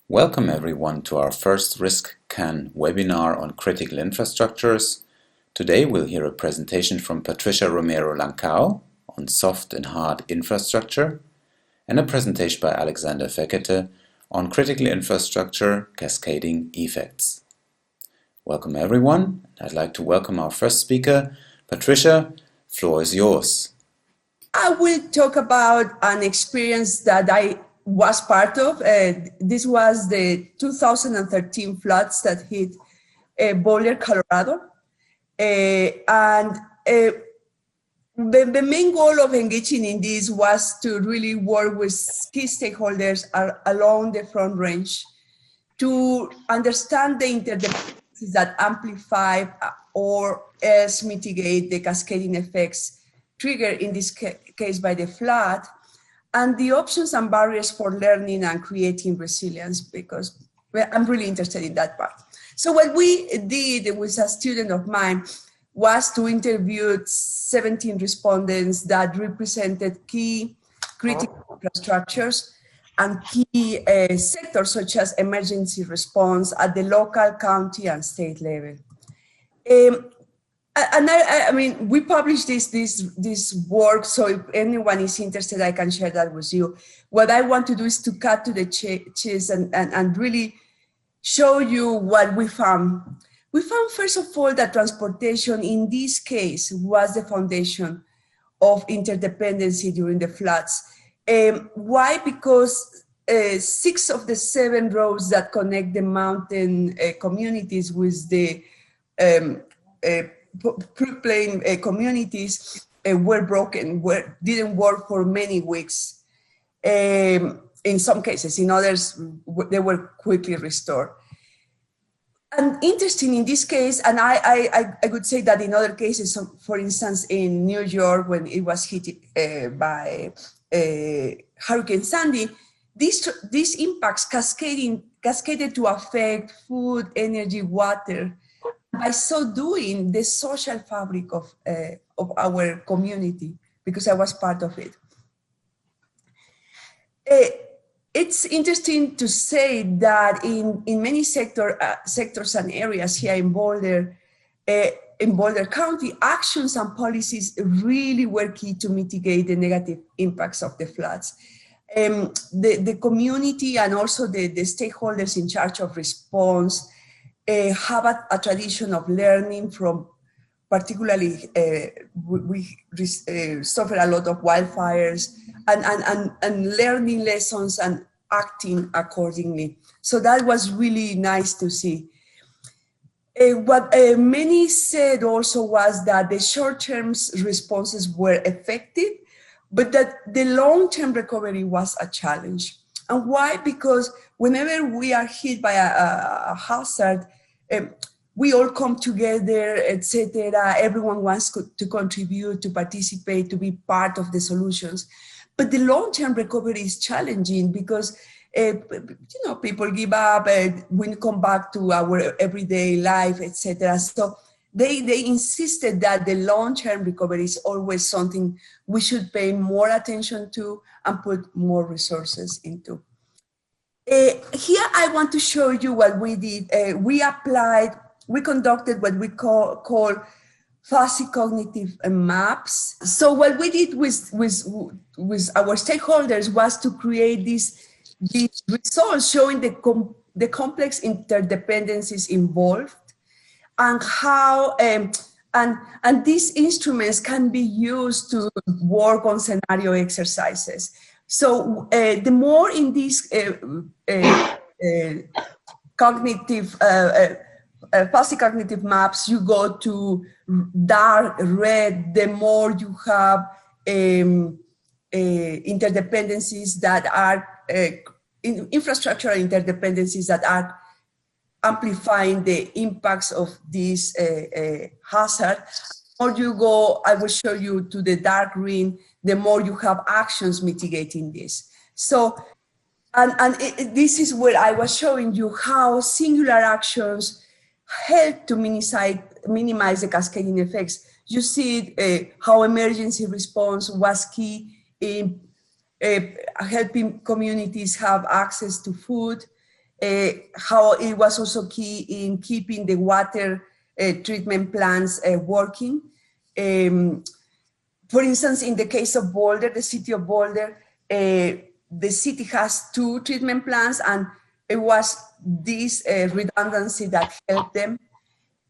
Welcome everyone to our first RiskKAN webinar on critical infrastructures. Today we'll hear a presentation from Patricia Romero-Lancao on soft and hard infrastructure and a presentation by Alexander Fekete on critical infrastructure cascading effects. Welcome everyone. I'd like to welcome our first speaker. Patricia, floor is yours. I will talk about an experience that I was part of. This was the 2013 floods that hit Boulder, Colorado. The main goal of engaging in this was to really work with key stakeholders along the Front Range to understand the interdependencies that amplify or else mitigate the cascading effects triggered in this case by the flood, and the options and barriers for learning and creating resilience, because I'm really interested in that part. So what we did with a student of mine was to interview 17 respondents that represented key critical infrastructures and key sectors such as emergency response at the local, county, and state level. I mean, we published this work, so if anyone is interested, I can share that with you. What I want to do is to cut to the chase and really show you what we found. We found, first of all, that transportation in this case was the foundation of interdependency during the floods. Why? Because 6 of the 7 roads that connect the mountain communities with the plain communities were broken, didn't work for many weeks. In some cases, in others, they were quickly restored. And interesting in this case, and I would say that in other cases, for instance, in New York, when it was hit by Hurricane Sandy, these impacts cascaded to affect food, energy, water. By so doing, the social fabric of our community, because I was part of it. It's interesting to say that in many sectors and areas here in Boulder County, actions and policies really were key to mitigate the negative impacts of the floods. The community and also the stakeholders in charge of response have a tradition of learning from, particularly we suffer a lot of wildfires and learning lessons and acting accordingly. So that was really nice to see. What many said also was that the short-term responses were effective, but that the long-term recovery was a challenge. And why? Because whenever we are hit by a hazard, we all come together, etc. Everyone wants to contribute, to participate, to be part of the solutions. But the long-term recovery is challenging because people give up, we come back to our everyday life, etc. So they insisted that the long-term recovery is always something we should pay more attention to and put more resources into. Here I want to show you what we did. We conducted what we call fuzzy cognitive maps. So what we did with our stakeholders was to create these results showing the complex interdependencies involved and how and these instruments can be used to work on scenario exercises. So the more in these fuzzy cognitive maps you go to dark red, the more you have interdependencies that are infrastructural interdependencies that are amplifying the impacts of this hazard. The more you go, I will show you, to the dark green, the more you have actions mitigating this. So, this is where I was showing you how singular actions help to minimize the cascading effects. You see how emergency response was key in helping communities have access to food, how it was also key in keeping the water treatment plants working. For instance, in the case of Boulder, the city of Boulder, the city has 2 treatment plants, and it was this redundancy that helped them.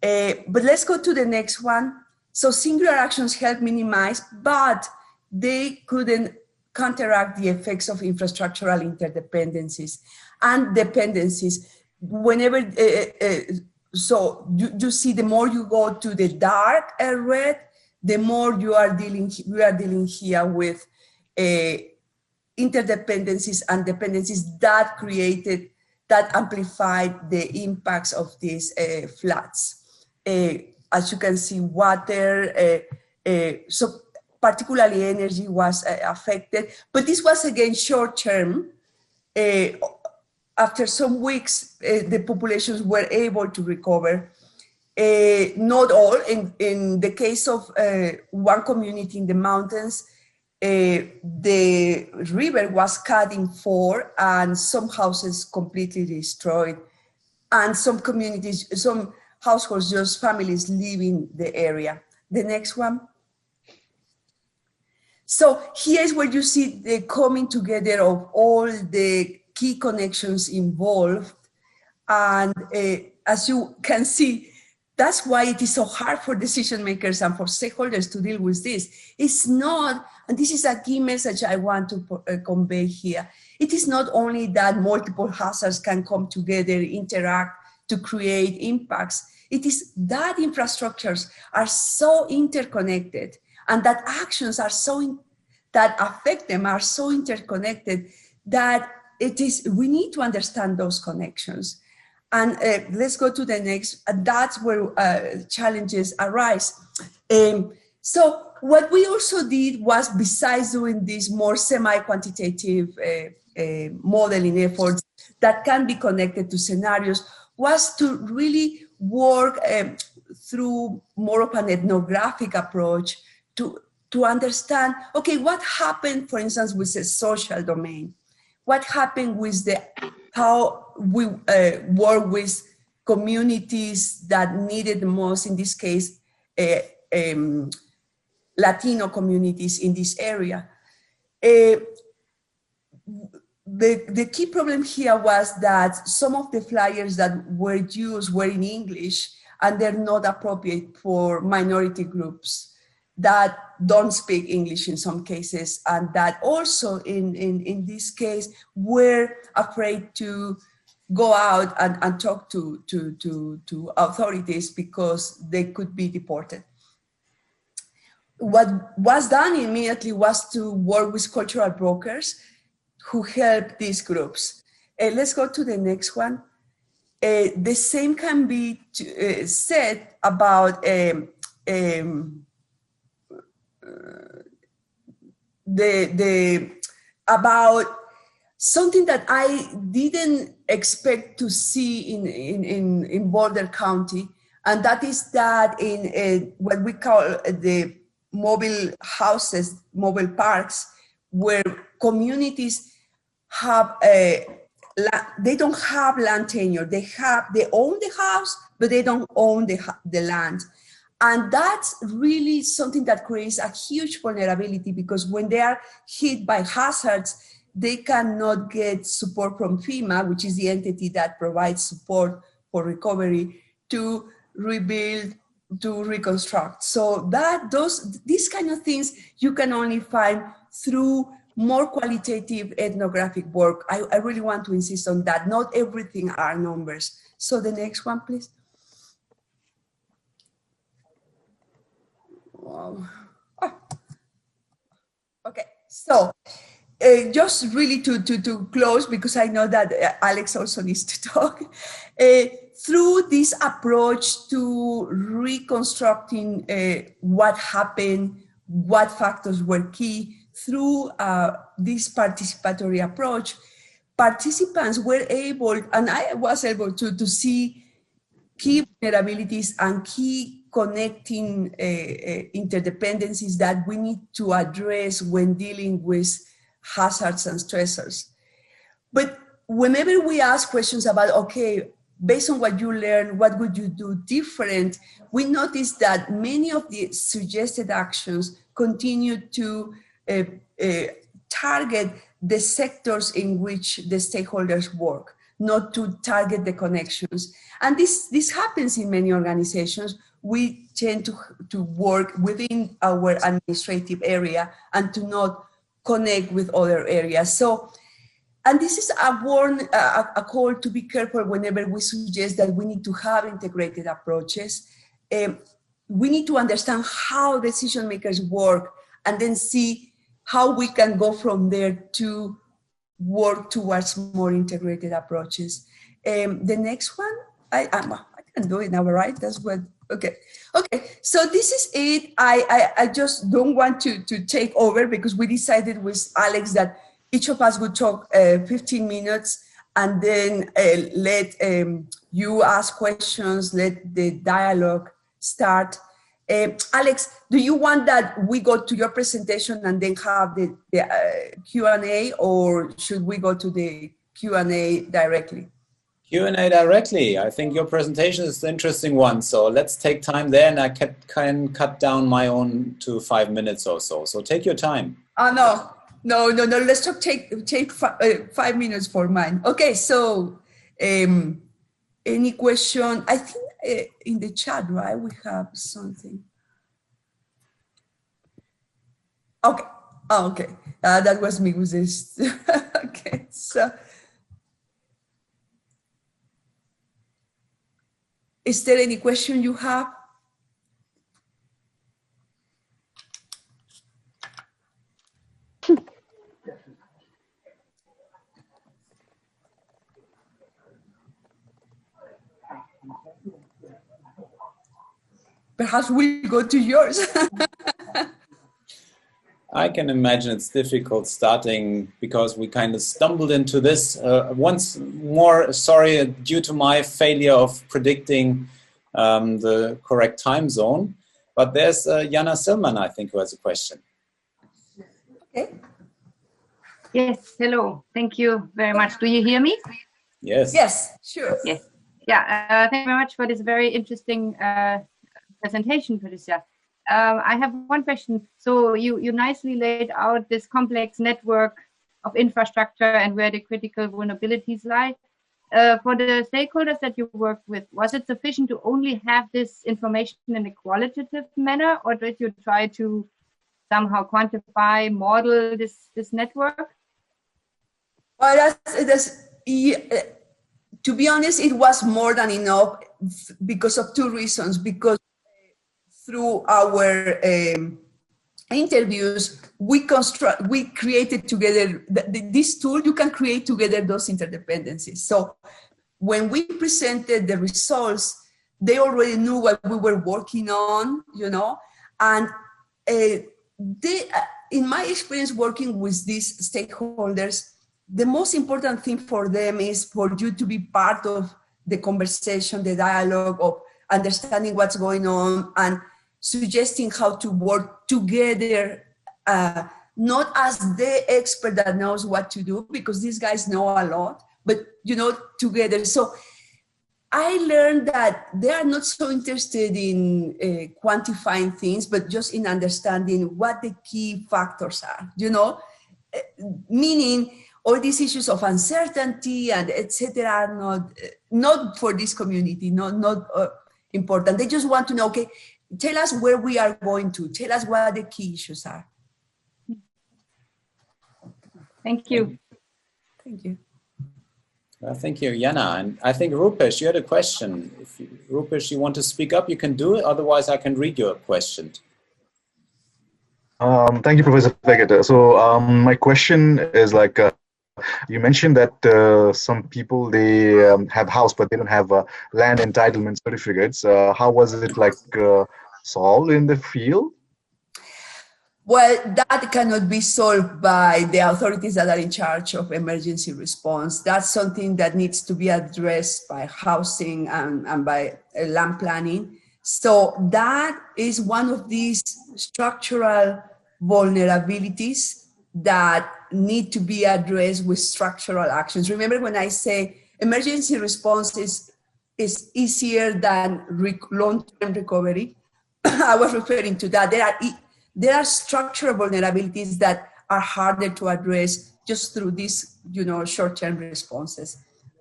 But let's go to the next one. So singular actions help minimize, but they couldn't counteract the effects of infrastructural interdependencies and dependencies. Whenever, so you see, the more you go to the dark red, the more we are dealing here with interdependencies and dependencies that amplified the impacts of these floods. As you can see, water, so particularly energy was affected, but this was again short-term. After some weeks, the populations were able to recover. Not all. In the case of one community in the mountains, the river was cut in 4 and some houses completely destroyed, and some communities, some households, just families leaving the area. The next one. So here's where you see the coming together of all the key connections involved. And as you can see, that's why it is so hard for decision makers and for stakeholders to deal with this. It's not, and this is a key message I want to convey here. It is not only that multiple hazards can come together, interact to create impacts. It is that infrastructures are so interconnected, and that actions are that affect them are so interconnected that we need to understand those connections. And let's go to the next. That's where challenges arise. So what we also did was, besides doing these more semi-quantitative modeling efforts that can be connected to scenarios, was to really work through more of an ethnographic approach to understand, okay, what happened, for instance, with the social domain? What happened with how we work with communities that needed the most, in this case, Latino communities in this area. The key problem here was that some of the flyers that were used were in English, and they're not appropriate for minority groups that don't speak English in some cases, and that also in this case were afraid to go out and talk to authorities because they could be deported. What was done immediately was to work with cultural brokers who help these groups. Let's go to the next one. The same can be said about about something that I didn't expect to see in Boulder County, and that is that in what we call the mobile houses, mobile parks, where communities have they don't have land tenure. They own the house, but they don't own the land. And that's really something that creates a huge vulnerability, because when they are hit by hazards, they cannot get support from FEMA, which is the entity that provides support for recovery, to rebuild, to reconstruct. So these kind of things you can only find through more qualitative ethnographic work. I really want to insist on that. Not everything are numbers. So the next one, please. Wow. Oh. Okay, so just really to close, because I know that Alex also needs to talk. Through this approach to reconstructing what happened, what factors were key, through this participatory approach, participants were able, and I was able to see key vulnerabilities and key connecting interdependencies that we need to address when dealing with hazards and stressors. But whenever we ask questions about, okay, based on what you learned, what would you do different? We notice that many of the suggested actions continue to target the sectors in which the stakeholders work, not to target the connections. And this happens in many organizations. We tend to work within our administrative area and to not connect with other areas. So, and this is a call to be careful whenever we suggest that we need to have integrated approaches. We need to understand how decision makers work and then see how we can go from there to work towards more integrated approaches. The next one, I can do it now, right? That's what, okay. So this is it. I just don't want to take over because we decided with Alex that each of us would talk 15 minutes and then let you ask questions, let the dialogue start. Alex, do you want that we go to your presentation and then have the Q&A, or should we go to the Q&A directly? Q&A directly. I think your presentation is the interesting one. So let's take time there, and I can cut down my own to 5 minutes or so. So take your time. No. Let's take 5 minutes for mine. Okay. So, any question? I think in the chat, right? We have something. Okay. Oh, okay. That was me with this. Okay. So, is there any question you have? Perhaps we'll go to yours. I can imagine it's difficult starting because we kind of stumbled into this. Once more, sorry, due to my failure of predicting the correct time zone. But there's Jana Silman, I think, who has a question. Okay. Yes, hello. Thank you very much. Do you hear me? Yes. Yes, sure. Yes. Yeah, thank you very much for this very interesting presentation, Patricia. I have one question. So you nicely laid out this complex network of infrastructure and where the critical vulnerabilities lie. For the stakeholders that you worked with, was it sufficient to only have this information in a qualitative manner, or did you try to somehow quantify, model this network? Well, to be honest, it was more than enough because of two reasons. Because through our interviews, we created together this tool. You can create together those interdependencies. So when we presented the results, they already knew what we were working on, you know, and in my experience working with these stakeholders, the most important thing for them is for you to be part of the conversation, the dialogue of understanding what's going on and suggesting how to work together, not as the expert that knows what to do, because these guys know a lot, but, you know, together. So I learned that they are not so interested in quantifying things, but just in understanding what the key factors are, you know, meaning all these issues of uncertainty and etc. are not for this community, not important. They just want to know, okay, tell us where we are going to, tell us what the key issues are. Thank you. Thank you. Thank you, Jana. And I think Rupesh, you had a question. If Rupesh, you want to speak up, you can do it. Otherwise, I can read your question. Thank you, Professor Vegeta. So my question is like, you mentioned that some people, they have house, but they don't have land entitlement certificates. How was it like solved in the field? Well, that cannot be solved by the authorities that are in charge of emergency response. That's something that needs to be addressed by housing and by land planning. So that is one of these structural vulnerabilities that need to be addressed with structural actions. Remember when I say emergency response is easier than long-term recovery? I was referring to that. There are structural vulnerabilities that are harder to address just through these, short-term responses.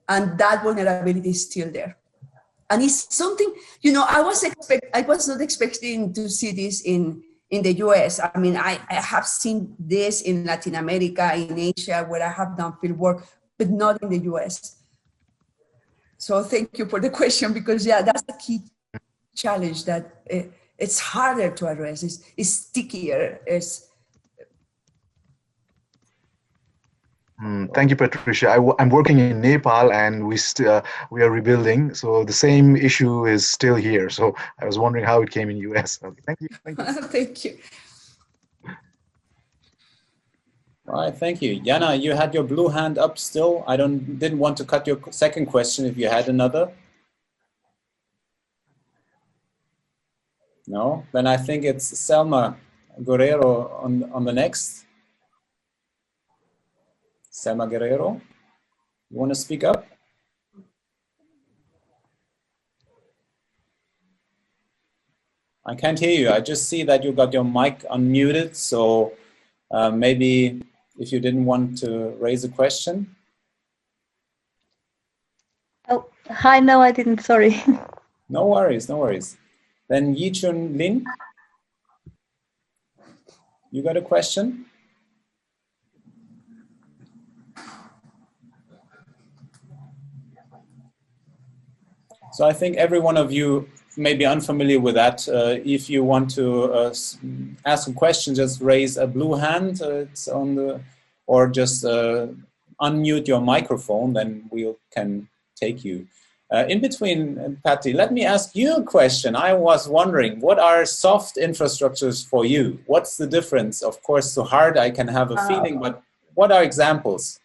And that vulnerability is still there. And it's something, I was not expecting to see this in the US. I mean, I have seen this in Latin America, in Asia, where I have done field work, but not in the US. So thank you for the question, because that's a key challenge that it's harder to address. It's stickier. Thank you, Patricia. I'm working in Nepal, and we are rebuilding. So the same issue is still here. So I was wondering how it came in US. Okay, thank you. Thank you. Thank you. All right, thank you. Jana, you had your blue hand up still. I didn't want to cut your second question if you had another. No? Then I think it's Selma Guerrero on the next. Selma Guerrero, you want to speak up? I can't hear you. I just see that you got your mic unmuted, so maybe if you didn't want to raise a question. Oh, hi, no, I didn't, sorry. No worries, no worries. Then Yichun Lin, you got a question? So I think every one of you may be unfamiliar with that. If you want to ask a question, just raise a blue hand. It's on the, or just unmute your microphone, then we can take you. In between, Patty, let me ask you a question. I was wondering, what are soft infrastructures for you? What's the difference? Of course, so hard I can have a feeling, but what are examples?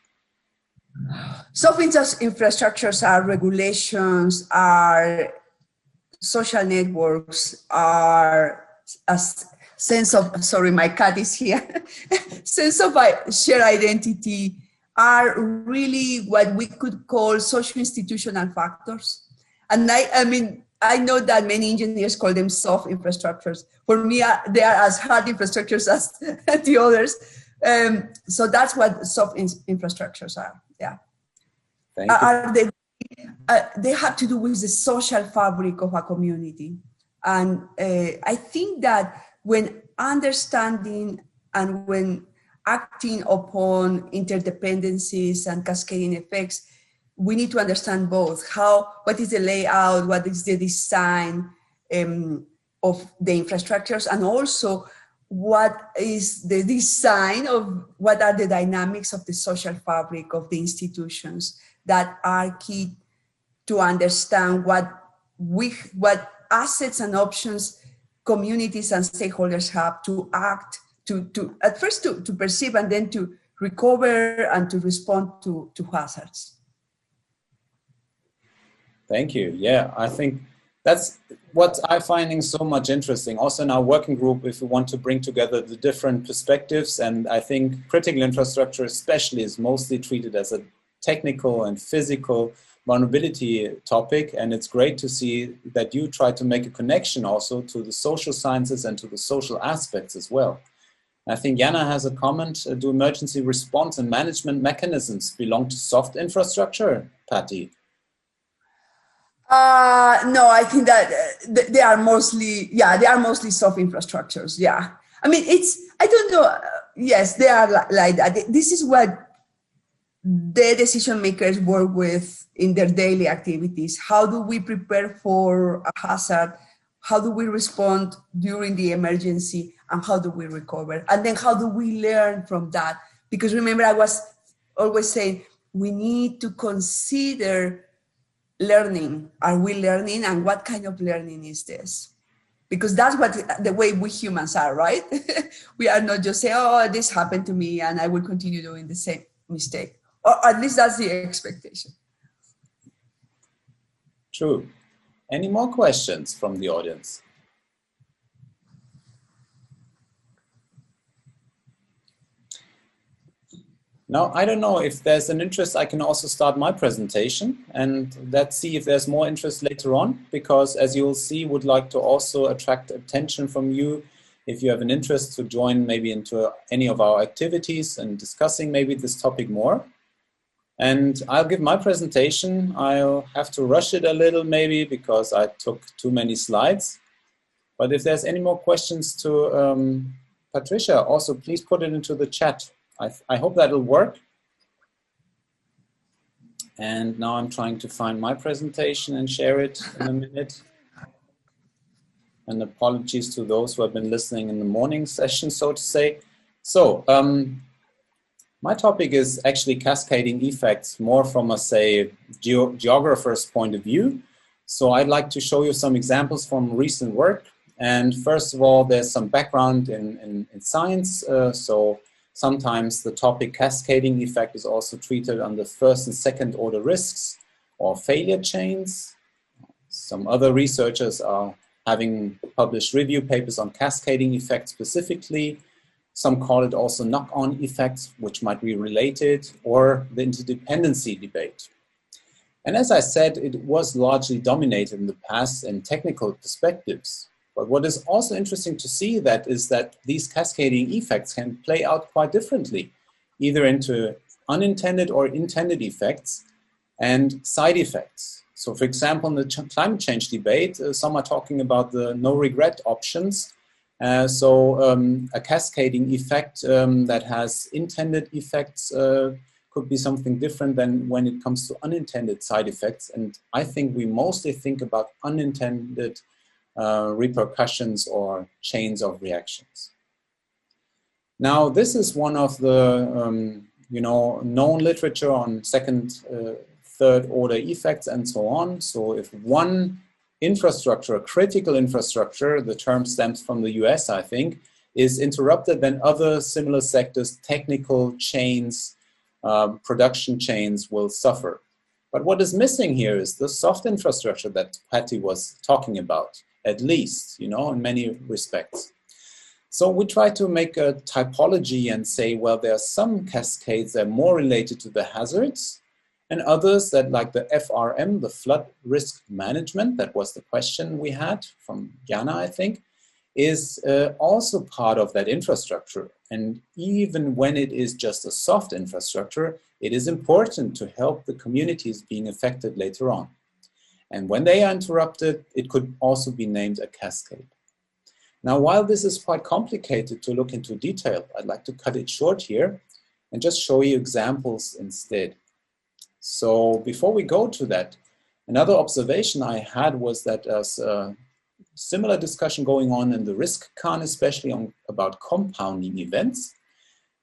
Soft infrastructures are regulations, are social networks, are a sense of, sorry, my cat is here, sense of shared identity, are really what we could call social institutional factors. And I mean, I know that many engineers call them soft infrastructures. For me, they are as hard infrastructures as the others. So that's what soft infrastructures are. Yeah. Thank you. They have to do with the social fabric of a community. And I think that when understanding and when acting upon interdependencies and cascading effects, we need to understand both what is the layout, what is the design of the infrastructures, and also what is the design of what are the dynamics of the social fabric of the institutions that are key to understand what assets and options communities and stakeholders have to act, to at first to perceive and then to recover and to respond to hazards. Thank you. Yeah, I think that's what I'm finding so much interesting. Also in our working group, if we want to bring together the different perspectives, and I think critical infrastructure especially is mostly treated as a technical and physical vulnerability topic, and it's great to see that you try to make a connection also to the social sciences and to the social aspects as well. I think Jana has a comment. Do emergency response and management mechanisms belong to soft infrastructure, Patty? No, I think that they are mostly soft infrastructures. Yeah. I mean, I don't know. Yes, they are like that. This is what the decision makers work with in their daily activities. How do we prepare for a hazard? How do we respond during the emergency? And how do we recover? And then how do we learn from that? Because remember, I was always saying, we need to consider learning. Are we learning? And what kind of learning is this? Because that's the way we humans are, right? We are not just saying, oh, this happened to me and I will continue doing the same mistake. Or at least that's the expectation. True. Any more questions from the audience? Now, I don't know if there's an interest, I can also start my presentation, and let's see if there's more interest later on, because as you'll see, would like to also attract attention from you if you have an interest to join maybe into any of our activities and discussing maybe this topic more. And I'll give my presentation. I'll have to rush it a little maybe because I took too many slides. But if there's any more questions to Patricia, also please put it into the chat. I hope that'll work. And now I'm trying to find my presentation and share it in a minute. And apologies to those who have been listening in the morning session, so to say. So my topic is actually cascading effects more from a, say, geographer's point of view. So I'd like to show you some examples from recent work. And first of all, there's some background in science. So sometimes the topic cascading effect is also treated under first and second order risks or failure chains. Some other researchers are having published review papers on cascading effects specifically. Some call it also knock-on effects, which might be related, or the interdependency debate. And as I said, it was largely dominated in the past in technical perspectives. But what is also interesting to see is that these cascading effects can play out quite differently, either into unintended or intended effects and side effects. So for example, in the climate change debate, some are talking about the no regret options. A cascading effect that has intended effects could be something different than when it comes to unintended side effects. And I think we mostly think about unintended repercussions or chains of reactions. Now, this is one of the known literature on second, third order effects and so on. So if one infrastructure, a critical infrastructure, the term stems from the US, I think, is interrupted, then other similar sectors, technical chains, production chains will suffer. But what is missing here is the soft infrastructure that Patty was talking about, at least, in many respects. So we try to make a typology and say, well, there are some cascades that are more related to the hazards, and others that, like the FRM, the flood risk management, that was the question we had from Jana, I think, is also part of that infrastructure. And even when it is just a soft infrastructure, it is important to help the communities being affected later on. And when they are interrupted, it could also be named a cascade. Now, while this is quite complicated to look into detail, I'd like to cut it short here and just show you examples instead. So before we go to that, another observation I had was that there's a similar discussion going on in the RiskKAN, especially about compounding events.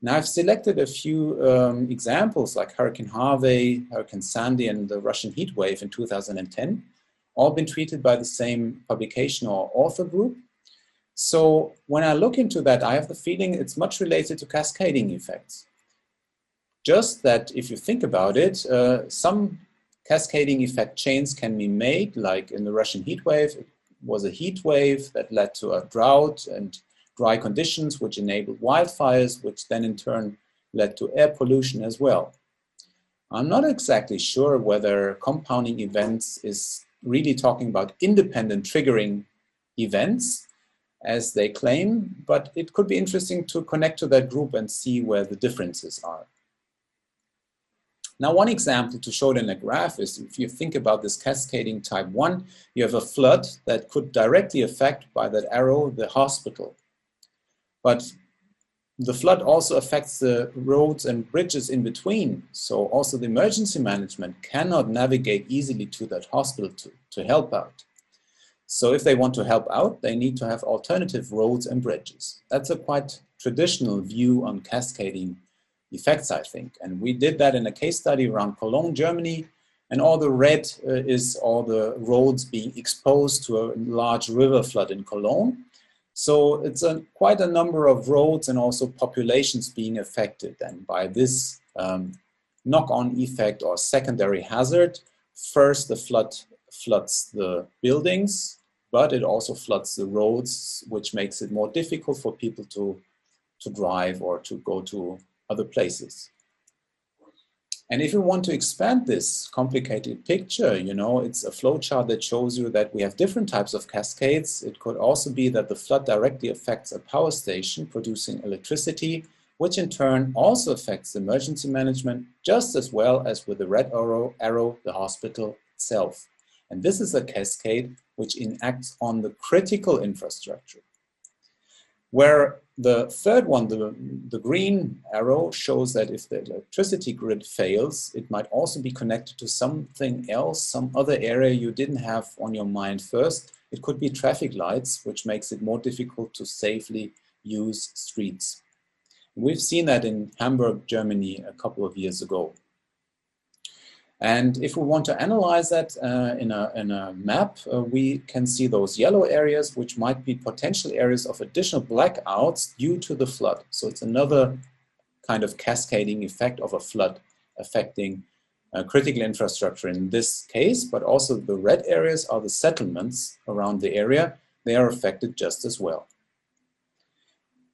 Now I've selected a few examples like Hurricane Harvey, Hurricane Sandy, and the Russian heat wave in 2010, all been treated by the same publication or author group. So when I look into that, I have the feeling it's much related to cascading effects. Just that if you think about it, some cascading effect chains can be made, like in the Russian heat wave. It was a heat wave that led to a drought and dry conditions, which enabled wildfires, which then in turn led to air pollution as well. I'm not exactly sure whether compounding events is really talking about independent triggering events, as they claim, but it could be interesting to connect to that group and see where the differences are. Now, one example to show it in a graph is if you think about this cascading type 1, you have a flood that could directly affect, by that arrow, the hospital. But the flood also affects the roads and bridges in between. So also the emergency management cannot navigate easily to that hospital to help out. So if they want to help out, they need to have alternative roads and bridges. That's a quite traditional view on cascading effects, I think. And we did that in a case study around Cologne, Germany, and all the red is all the roads being exposed to a large river flood in Cologne. So it's quite a number of roads and also populations being affected. And by this knock-on effect or secondary hazard, first the flood floods the buildings, but it also floods the roads, which makes it more difficult for people to drive or to go to other places. And if you want to expand this complicated picture, you know, it's a flowchart that shows you that we have different types of cascades. It could also be that the flood directly affects a power station producing electricity, which in turn also affects emergency management just as well as with the red arrow, the hospital itself. And this is a cascade which enacts on the critical infrastructure. Where the third one, the green arrow, shows that if the electricity grid fails, it might also be connected to something else, some other area you didn't have on your mind first. It could be traffic lights, which makes it more difficult to safely use streets. We've seen that in Hamburg, Germany, a couple of years ago. And if we want to analyze that in a map, we can see those yellow areas, which might be potential areas of additional blackouts due to the flood. So it's another kind of cascading effect of a flood affecting critical infrastructure in this case, but also the red areas are the settlements around the area. They are affected just as well.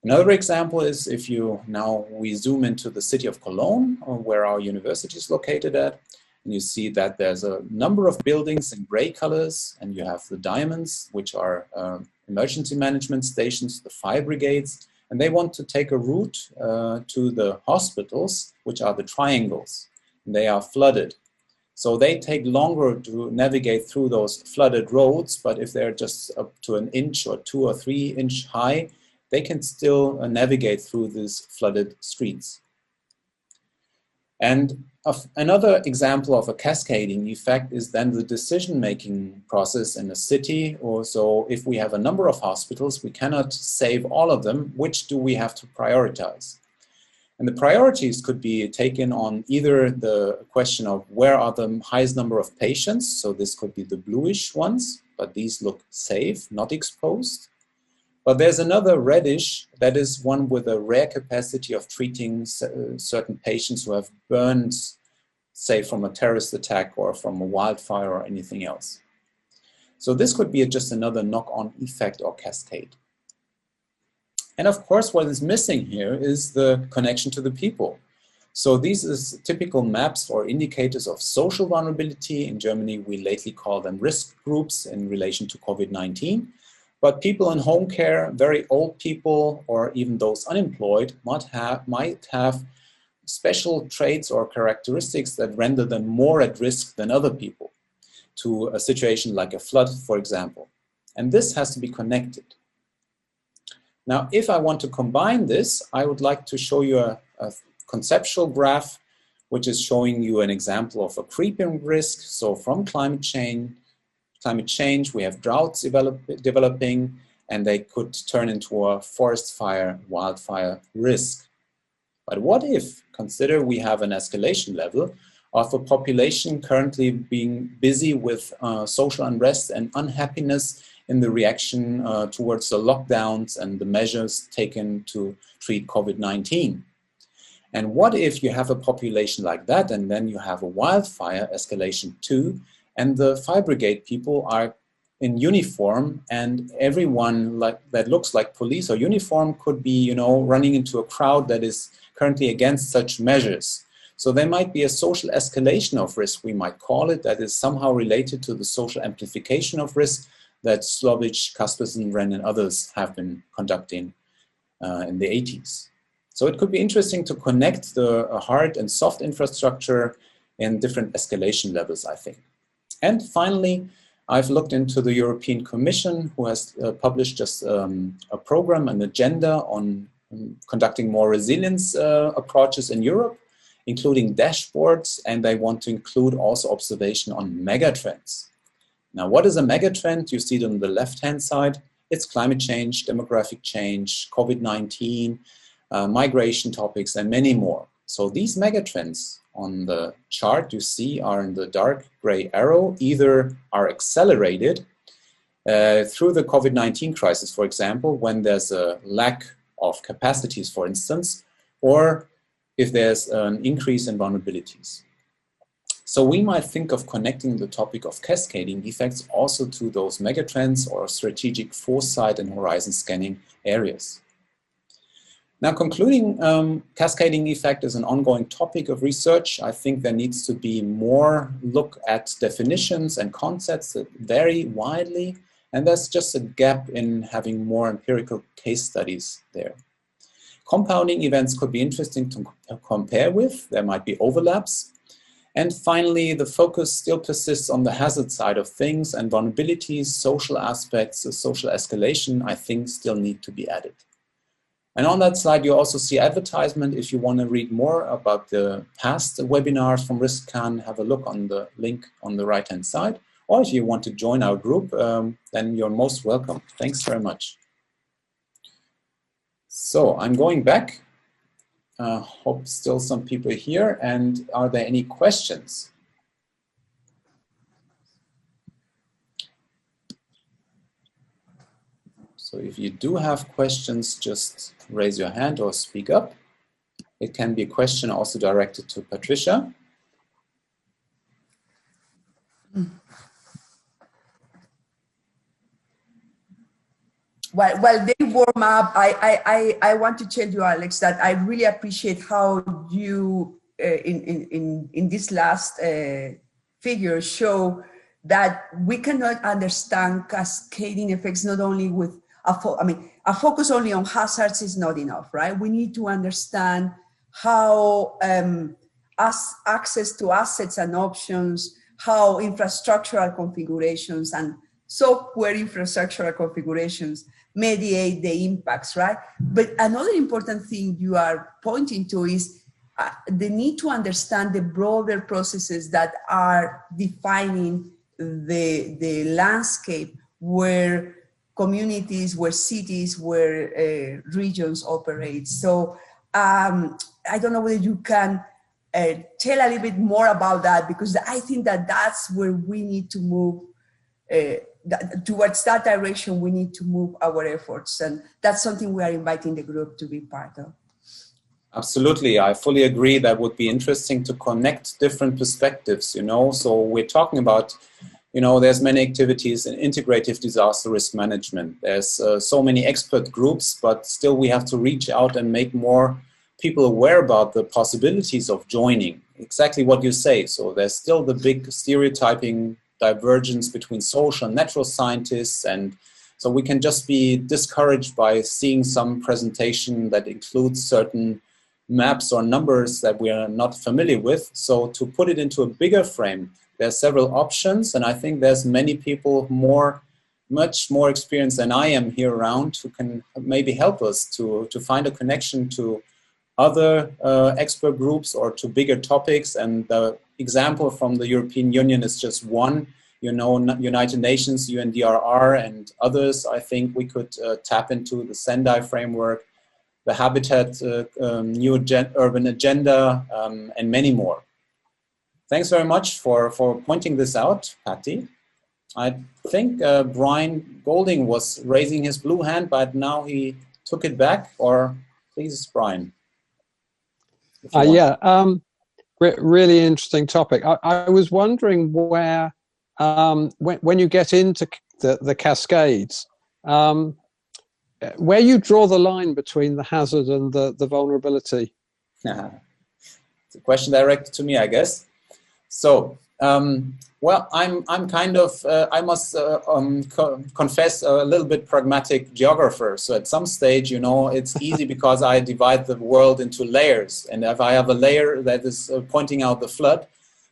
Another example is if we zoom into the city of Cologne, where our university is located at. And you see that there's a number of buildings in gray colors, and you have the diamonds, which are emergency management stations, the fire brigades, and they want to take a route to the hospitals, which are the triangles, and they are flooded. So they take longer to navigate through those flooded roads, but if they're just up to an inch or 2 or 3 inch high, they can still navigate through these flooded streets. And another example of a cascading effect is then the decision-making process in a city. Or so if we have a number of hospitals, we cannot save all of them. Which do we have to prioritize? And the priorities could be taken on either the question of where are the highest number of patients. So this could be the bluish ones, but these look safe, not exposed. But there's another reddish, that is one with a rare capacity of treating certain patients who have burns, say from a terrorist attack or from a wildfire or anything else. So this could be just another knock-on effect or cascade. And of course, what is missing here is the connection to the people. So these are typical maps or indicators of social vulnerability. In Germany, we lately call them risk groups in relation to COVID-19. But people in home care, very old people, or even those unemployed might have special traits or characteristics that render them more at risk than other people to a situation like a flood, for example. And this has to be connected. Now, if I want to combine this, I would like to show you a conceptual graph, which is showing you an example of a creeping risk. So from climate change, we have droughts developing, and they could turn into a forest fire, wildfire risk. But what if, consider we have an escalation level of a population currently being busy with social unrest and unhappiness in the reaction towards the lockdowns and the measures taken to treat COVID-19. And what if you have a population like that, and then you have a wildfire escalation too, and the fire brigade people are in uniform, and everyone that looks like police or uniform could be, running into a crowd that is currently against such measures. So there might be a social escalation of risk, we might call it, that is somehow related to the social amplification of risk that Slovich, Kaspersen, Wren, and others have been conducting in the 80s. So it could be interesting to connect the hard and soft infrastructure in different escalation levels, I think. And finally, I've looked into the European Commission, who has published just a program, an agenda on conducting more resilience approaches in Europe, including dashboards, and they want to include also observation on megatrends. Now, what is a megatrend? You see it on the left-hand side. It's climate change, demographic change, COVID-19, migration topics, and many more. So these megatrends on the chart you see are in the dark gray arrow, either are accelerated through the COVID-19 crisis, for example, when there's a lack of capacities, for instance, or if there's an increase in vulnerabilities. So we might think of connecting the topic of cascading effects also to those megatrends or strategic foresight and horizon scanning areas. Now, concluding, cascading effect is an ongoing topic of research. I think there needs to be more look at definitions and concepts that vary widely, and there's just a gap in having more empirical case studies there. Compounding events could be interesting to compare with. There might be overlaps. And finally, the focus still persists on the hazard side of things, and vulnerabilities, social aspects, social escalation, I think still need to be added. And on that slide, you also see advertisement. If you want to read more about the past webinars from RiskKAN, have a look on the link on the right-hand side. Or if you want to join our group, then you're most welcome. Thanks very much. So I'm going back. Hope still some people are here. And are there any questions? So if you do have questions, just raise your hand or speak up. It can be a question also directed to Patricia. While they warm up, I want to tell you, Alex, that I really appreciate how you, in this last figure, show that we cannot understand cascading effects not only with a focus only on hazards is not enough, right? We need to understand how access to assets and options, how infrastructural configurations and software infrastructural configurations mediate the impacts, right? But another important thing you are pointing to is the need to understand the broader processes that are defining the landscape where communities, where cities, where regions operate. So I don't know whether you can tell a little bit more about that, because I think that that's where we need to move towards that direction. We need to move our efforts, and that's something we are inviting the group to be part of. Absolutely, I fully agree. That would be interesting to connect different perspectives, you know. So we're talking about, you know, there's many activities in integrative disaster risk management. There's so many expert groups, but still we have to reach out and make more people aware about the possibilities of joining. Exactly what you say. So there's still the big stereotyping divergence between social and natural scientists, and so we can just be discouraged by seeing some presentation that includes certain maps or numbers that we are not familiar with. So to put it into a bigger frame, there are several options, and I think there's many people much more experienced than I am here around who can maybe help us to find a connection to other expert groups or to bigger topics. And the example from the European Union is just one. You know, United Nations, UNDRR, and others. I think we could tap into the Sendai framework, the Habitat New Urban Agenda, and many more. Thanks very much for pointing this out, Patty. I think Brian Golding was raising his blue hand, but now he took it back. Or please, Brian. Yeah, really interesting topic. I was wondering where, when you get into the cascades, where you draw the line between the hazard and the vulnerability. It's a question directed to me, I guess. So, well, I'm kind of, I must confess, a little bit pragmatic geographer. So at some stage, you know, it's easy because I divide the world into layers. And if I have a layer that is pointing out the flood,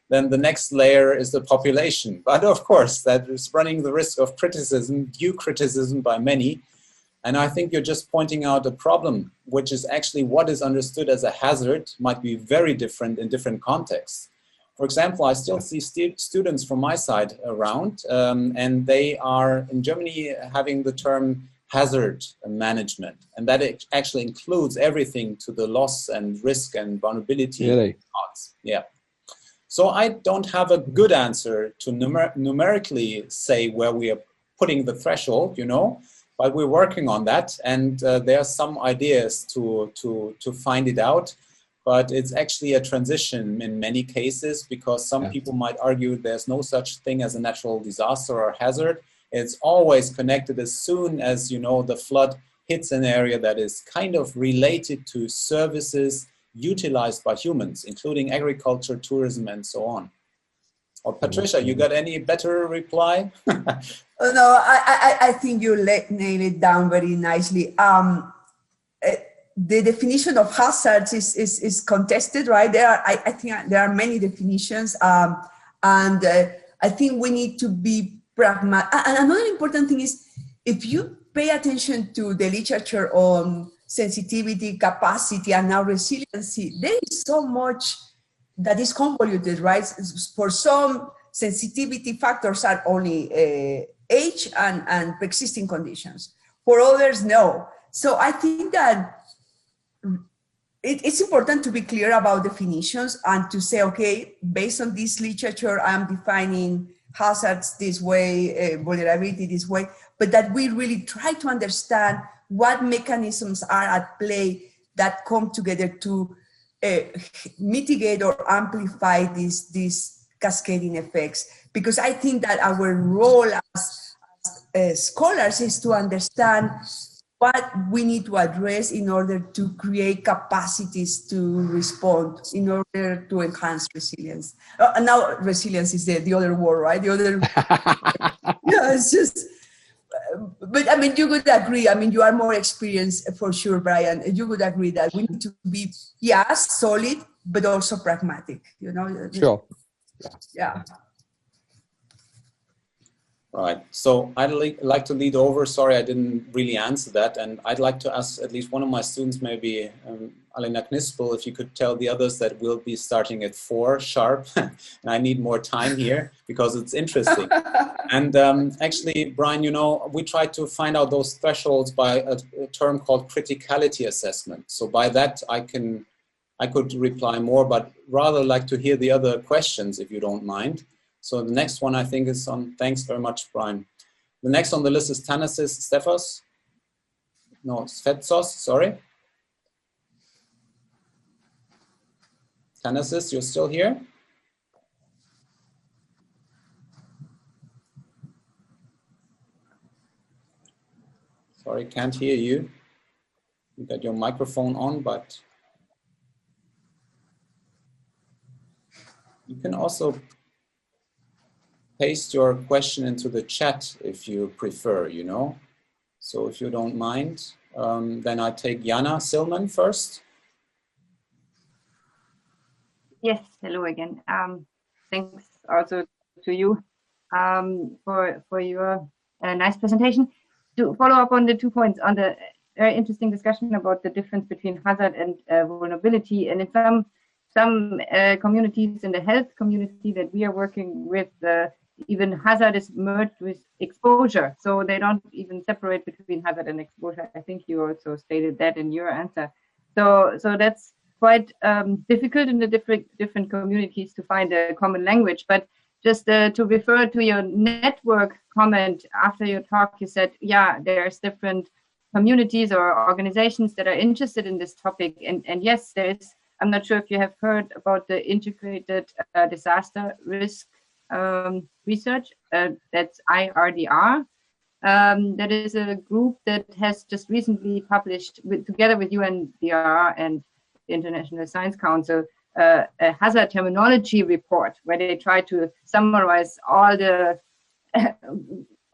then the next layer is the population. But of course, that is running the risk of criticism, due criticism by many. And I think you're just pointing out a problem, which is actually what is understood as a hazard might be very different in different contexts. For example, I still see students from my side around, and they are in Germany having the term hazard management. And that actually includes everything to the loss and risk and vulnerability. Really? Parts. Yeah. So I don't have a good answer to numerically say where we are putting the threshold, you know, but we're working on that. And there are some ideas to find it out. But it's actually a transition in many cases, because some people might argue there's no such thing as a natural disaster or hazard. It's always connected as soon as, you know, the flood hits an area that is kind of related to services utilized by humans, including agriculture, tourism, and so on. Or Patricia, you got any better reply? No, I think you nailed it down very nicely. The definition of hazards is contested, right? I think there are many definitions, and I think we need to be pragmatic. And another important thing is, if you pay attention to the literature on sensitivity, capacity, and now resiliency, there is so much that is convoluted, right? For some, sensitivity factors are only age and pre-existing conditions. For others, no. So I think that it's important to be clear about definitions and to say, okay, based on this literature, I'm defining hazards this way, vulnerability this way, but that we really try to understand what mechanisms are at play that come together to mitigate or amplify these cascading effects. Because I think that our role as scholars is to understand what we need to address in order to create capacities to respond, in order to enhance resilience. Now resilience is the other word, right? The other, yeah, it's just, but I mean, you would agree, I mean, you are more experienced for sure, Brian, you would agree that we need to be, yes, solid, but also pragmatic, you know? Sure. Yeah. Right. So I'd like to lead over. Sorry, I didn't really answer that. And I'd like to ask at least one of my students, maybe Alina Knispel, if you could tell the others that we'll be starting at 4 sharp. And I need more time here because it's interesting. And actually, Brian, you know, we tried to find out those thresholds by a term called criticality assessment. So by that, I could reply more, but rather like to hear the other questions, if you don't mind. So the next one I think is on, thanks very much, Brian. The next on the list is Thanasis Stefos. No, Svetsos, sorry. Thanasis, you're still here? Sorry, can't hear you. You got your microphone on, but you can also paste your question into the chat if you prefer, you know. So if you don't mind, then I take Jana Silman first. Yes, hello again. Thanks also to you for your nice presentation. To follow up on the 2 points, on the very interesting discussion about the difference between hazard and vulnerability, and in some communities in the health community that we are working with, even hazard is merged with exposure. So they don't even separate between hazard and exposure. I think you also stated that in your answer. So that's quite difficult in the different communities to find a common language. But just to refer to your network comment after your talk, you said, yeah, there's different communities or organizations that are interested in this topic. And yes, there is. I'm not sure if you have heard about the integrated disaster risk research, that's IRDR. That is a group that has just recently published, together with UNDR and the International Science Council, a hazard terminology report where they try to summarize all the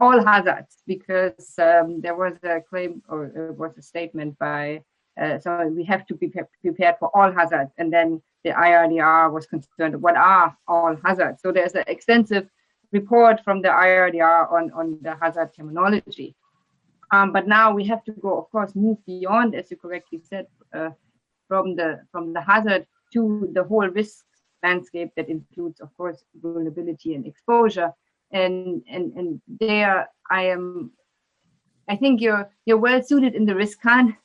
all hazards, because there was a claim, or there was a statement by so we have to be prepared for all hazards, and then the IRDR was concerned, what are all hazards? So there's an extensive report from the IRDR on the hazard terminology. But now we have to go, of course, move beyond, as you correctly said, from the hazard to the whole risk landscape that includes, of course, vulnerability and exposure. And there I think you're well suited in the RiskKAN.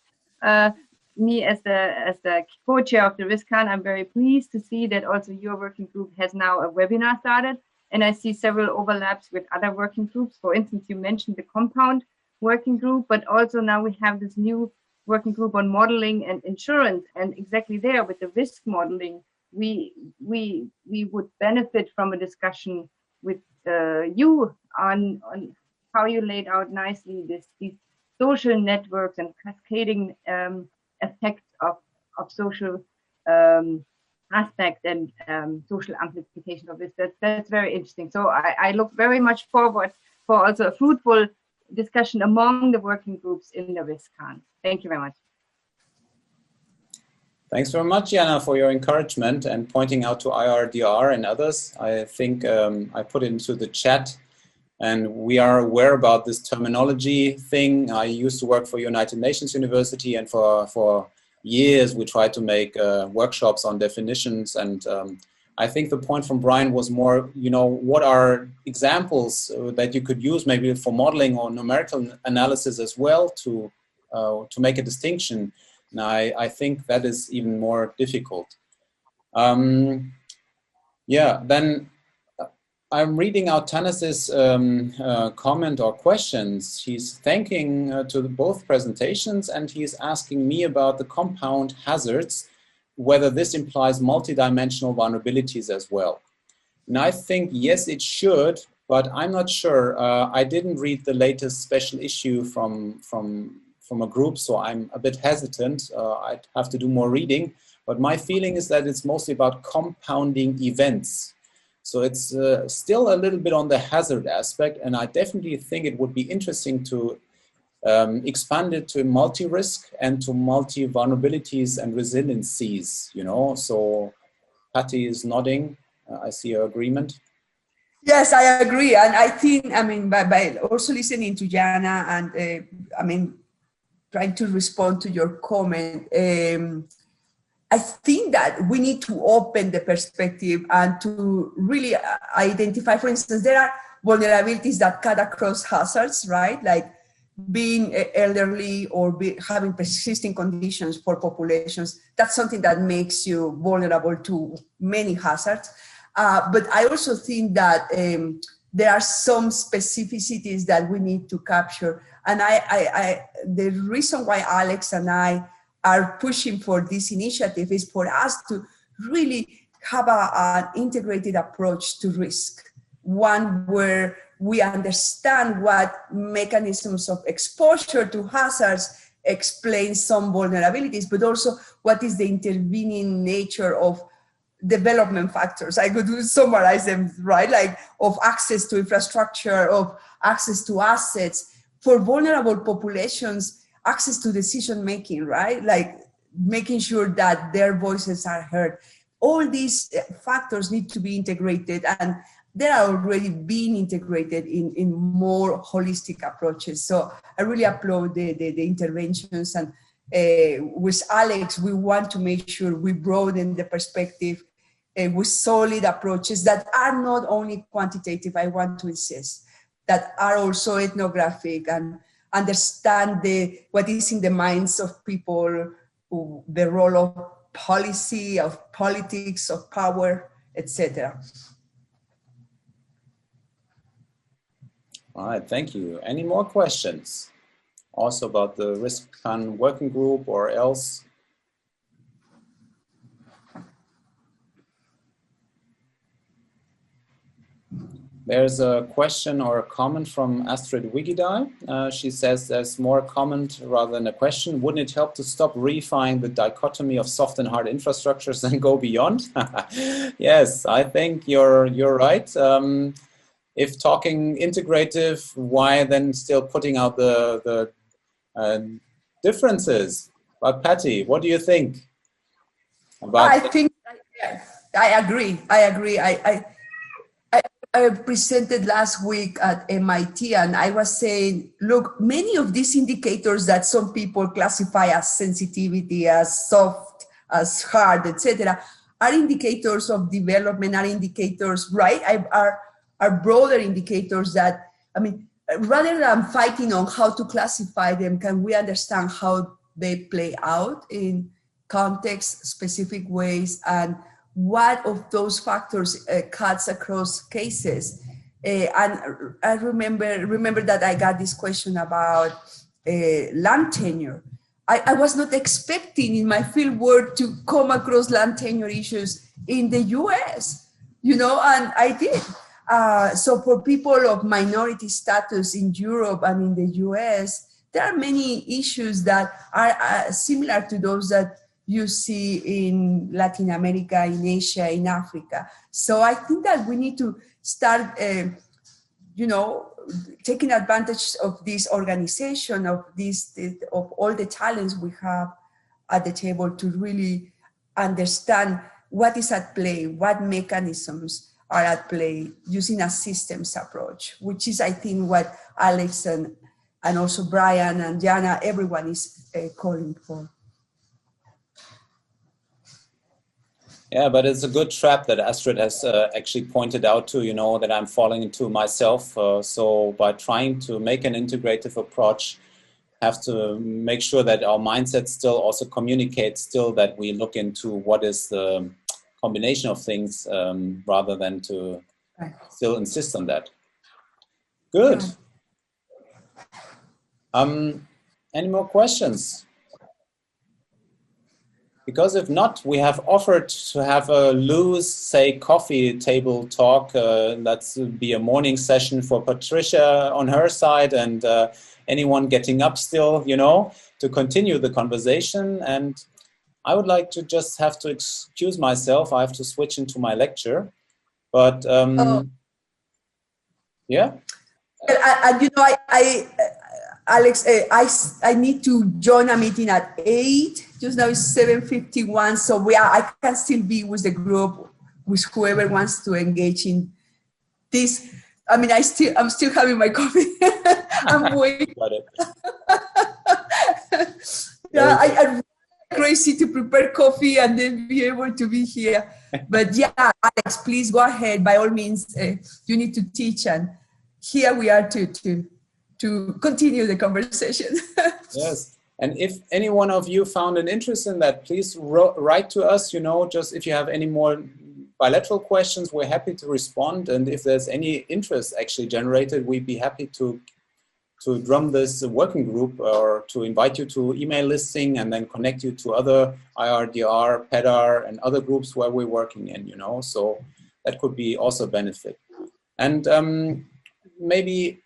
Me as the co-chair of the RiskKAN, I'm very pleased to see that also your working group has now a webinar started, and I see several overlaps with other working groups. For instance, you mentioned the compound working group, but also now we have this new working group on modeling and insurance, and exactly there with the risk modeling, we would benefit from a discussion with you on how you laid out nicely these social networks and cascading effects of social aspect and social amplification of this. That's very interesting. So I look very much forward for also a fruitful discussion among the working groups in the RiskKAN. Thank you very much. Thanks very much, Jana, for your encouragement and pointing out to IRDR and others. I think I put it into the chat, and we are aware about this terminology thing. I used to work for United Nations University, and for years we tried to make workshops on definitions. And I think the point from Brian was more, you know, what are examples that you could use maybe for modeling or numerical analysis as well to make a distinction. Now, I think that is even more difficult. Yeah, then I'm reading out Tanas's comment or questions. He's thanking to both presentations, and he's asking me about the compound hazards, whether this implies multidimensional vulnerabilities as well. And I think, yes, it should, but I'm not sure. I didn't read the latest special issue from a group, so I'm a bit hesitant. I'd have to do more reading, but my feeling is that it's mostly about compounding events. So it's still a little bit on the hazard aspect, and I definitely think it would be interesting to expand it to multi-risk and to multi-vulnerabilities and resiliencies, you know. So Patty is nodding. I see your agreement. Yes, I agree. And I think, I mean, by also listening to Jana and, I mean, trying to respond to your comment, I think that we need to open the perspective and to really identify, for instance, there are vulnerabilities that cut across hazards, right? Like being elderly or having persisting conditions for populations. That's something that makes you vulnerable to many hazards. But I also think that there are some specificities that we need to capture. And the reason why Alex and I are pushing for this initiative is for us to really have an integrated approach to risk, one where we understand what mechanisms of exposure to hazards explain some vulnerabilities, but also what is the intervening nature of development factors. I could summarize them, right? Like of access to infrastructure, of access to assets. For vulnerable populations, access to decision-making, right? Like making sure that their voices are heard. All these factors need to be integrated, and they are already being integrated in more holistic approaches. So I really applaud the interventions, and with Alex, we want to make sure we broaden the perspective with solid approaches that are not only quantitative, I want to insist, that are also ethnographic and understand what is in the minds of people, the role of policy, of politics, of power, etc. All right, thank you. Any more questions? Also about the RiskKAN working group or else? There's a question or a comment from Astrid Wigidai. She says there's more a comment rather than a question. Wouldn't it help to stop reifying the dichotomy of soft and hard infrastructures and go beyond? Yes, I think you're right. If talking integrative, why then still putting out the differences? But Patty, what do you think? I agree. I presented last week at MIT, and I was saying, look, many of these indicators that some people classify as sensitivity, as soft, as hard, etc., are indicators of development, are indicators, right? Are broader indicators that, I mean, rather than fighting on how to classify them, can we understand how they play out in context-specific ways, and what of those factors cuts across cases? And I remember that I got this question about land tenure. I was not expecting in my field work to come across land tenure issues in the US, you know, and I did. So for people of minority status in Europe and in the US, there are many issues that are similar to those that you see in Latin America, in Asia, in Africa. So I think that we need to start, taking advantage of this organization, of all the talents we have at the table to really understand what is at play, what mechanisms are at play, using a systems approach, which is, I think, what Alex and also Brian and Jana, everyone is calling for. Yeah, but it's a good trap that Astrid has actually pointed out to, that I'm falling into myself. So by trying to make an integrative approach, have to make sure that our mindset still also communicates still that we look into what is the combination of things rather than to still insist on that. Good. Any more questions? Because if not, we have offered to have a loose, say, coffee table talk. Let's be a morning session for Patricia on her side and anyone getting up still, to continue the conversation. And I would like to just have to excuse myself. I have to switch into my lecture. But yeah. Alex, I need to join a meeting at 8. Just now it's 7:51, so I can still be with the group, with whoever wants to engage in this. I mean, I'm still having my coffee. I'm waiting. Got it. Yeah, I'm crazy to prepare coffee and then be able to be here. But yeah, Alex, please go ahead. By all means, you need to teach, and here we are to continue the conversation. Yes, and if any one of you found an interest in that, please write to us, just if you have any more bilateral questions, we're happy to respond. And if there's any interest actually generated, we'd be happy to drum this working group or to invite you to email listing and then connect you to other IRDR, PEDAR, and other groups where we're working in, so that could be also a benefit. And maybe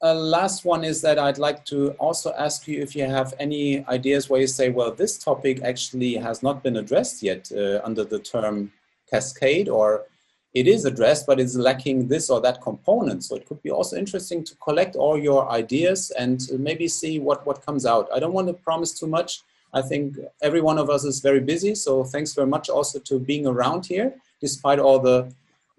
a last one is that I'd like to also ask you if you have any ideas where you say, well, this topic actually has not been addressed yet under the term cascade, or it is addressed, but it's lacking this or that component. So it could be also interesting to collect all your ideas and maybe see what comes out. I don't want to promise too much. I think every one of us is very busy. So thanks very much also to being around here, despite all the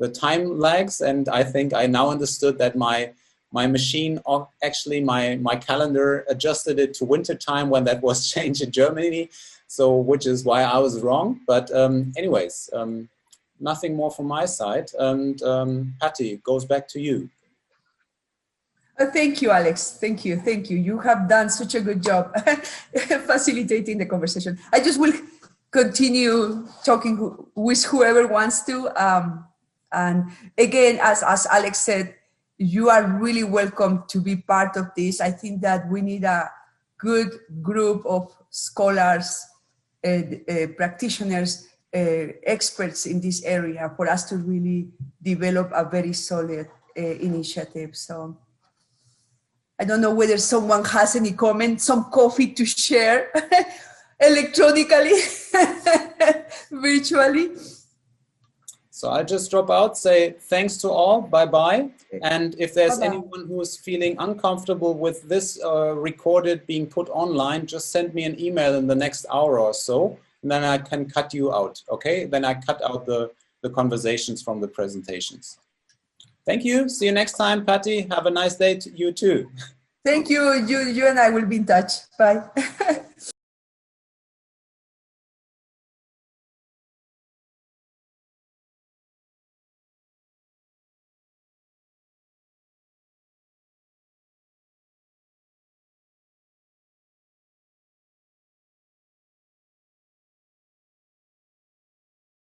time lags. And I think I now understood that my machine, actually my calendar adjusted it to winter time when that was changed in Germany. So, which is why I was wrong. But anyways, nothing more from my side. And Patty, goes back to you. Thank you, Alex. Thank you. You have done such a good job facilitating the conversation. I just will continue talking with whoever wants to. And again, as Alex said, you are really welcome to be part of this. I think that we need a good group of scholars, practitioners, experts in this area for us to really develop a very solid initiative. So I don't know whether someone has any comment, some coffee to share electronically, virtually. So I'll just drop out, say thanks to all, bye-bye. And if there's anyone who is feeling uncomfortable with this recorded being put online, just send me an email in the next hour or so, and then I can cut you out, okay? Then I cut out the conversations from the presentations. Thank you. See you next time, Patty. Have a nice day to you too. Thank you. You and I will be in touch. Bye.